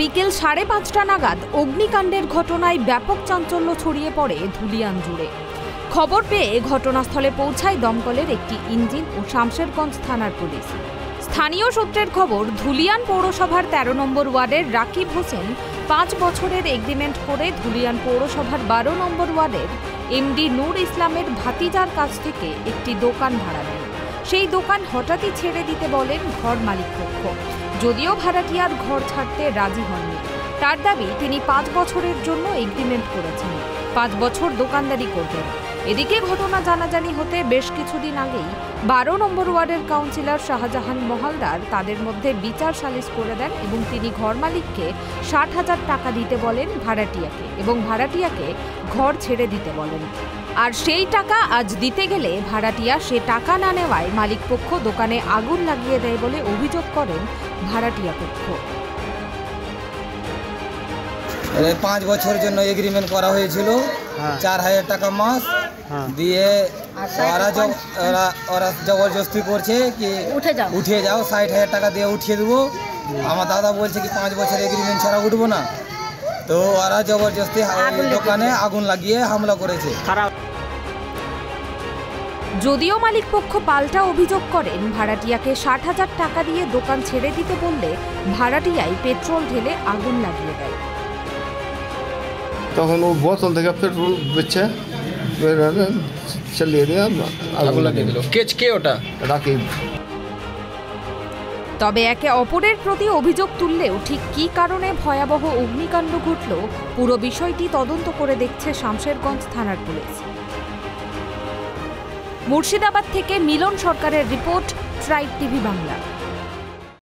বিকেল 5:30 নাগাদ অগ্নিকাণ্ডের ঘটনায় ব্যাপক চাঞ্চল্য ছড়িয়ে পড়ে ধুলিয়ান জুড়ে। খবর পেয়ে ঘটনাস্থলে পৌঁছায় দমকলের একটি ইঞ্জিন ও শামশেরগঞ্জ থানার পুলিশ। স্থানীয় সূত্রের খবর, ধুলিয়ান পৌরসভার 13 নম্বর ওয়ার্ডের রাকিব হোসেন 5 বছরের এগ্রিমেন্ট করে ধুলিয়ান পৌরসভার 12 নম্বর ওয়ার্ডের এমডি নূর ইসলামের ভাতিজার কাছ থেকে একটি দোকান ভাড়া নেন। সেই দোকান হঠাৎই ছেড়ে দিতে বলেন ঘর মালিক পক্ষ। যদিও ভাড়াটিয়ার ঘর ছাড়তে রাজি হননি। তার দাবি, তিনি 5 বছরের জন্য এগ্রিমেন্ট করেছেন, 5 বছর দোকানদারি করবেন। এদিকে ঘটনা জানাজানি হতে বেশ কিছুদিন আগেই 12 নম্বর ওয়ার্ডের কাউন্সিলর শাহজাহান মহালদার তাদের মধ্যে বিচার সালিশ করে দেন এবং তিনি ঘর মালিককে 60,000 টাকা দিতে বলেন ভাড়াটিয়াকে এবং ভাড়াটিয়াকে ঘর ছেড়ে দিতে বলেন। আর সেই টাকা আজ দিতে গেলে ভাড়াটিয়া সে টাকা না নেওয়ায় মালিকপক্ষ দোকানে আগুন লাগিয়ে দেয় বলে অভিযোগ করেন ভাড়াটিয়া পক্ষ। 5 বছরের জন্য এগ্রিমেন্ট করা হয়েছিল, 4,000 টাকা মাস দিয়ে ওরা জবরদস্তি করছে কি উঠে যাও, 60,000 টাকা দিয়ে উঠিয়ে দেবো। আমার দাদা বলছে কি 5 বছর এগ্রিমেন্ট ছাড়া উঠবো না, তো ওরা জবরদস্তি দোকানে আগুন লাগিয়ে হামলা করেছে। যদিও মালিকপক্ষ পাল্টা অভিযোগ করেন, ভাড়াটিয়াকে 60,000 টাকা দিয়ে দোকান ছেড়ে দিতে বললে ভাড়াটিয়াই পেট্রোল ঢেলে আগুন লাগিয়ে দেয়। তখন ও বোতল থেকে পেট্রোল বেচে চালিয়ে দিয়ে আগুন লাগিয়ে দিল। কে ওটা? রাকিব। তবে একে অপরের প্রতি অভিযোগ তুললেও ঠিক কী কারণে ভয়াবহ অগ্নিকাণ্ড ঘটল, পুরো বিষয়টি তদন্ত করে দেখছে শামশেরগঞ্জ থানার পুলিশ। মুর্শিদাবাদ থেকে মিলন সরকারের রিপোর্ট, ট্রাইব টিভি বাংলা।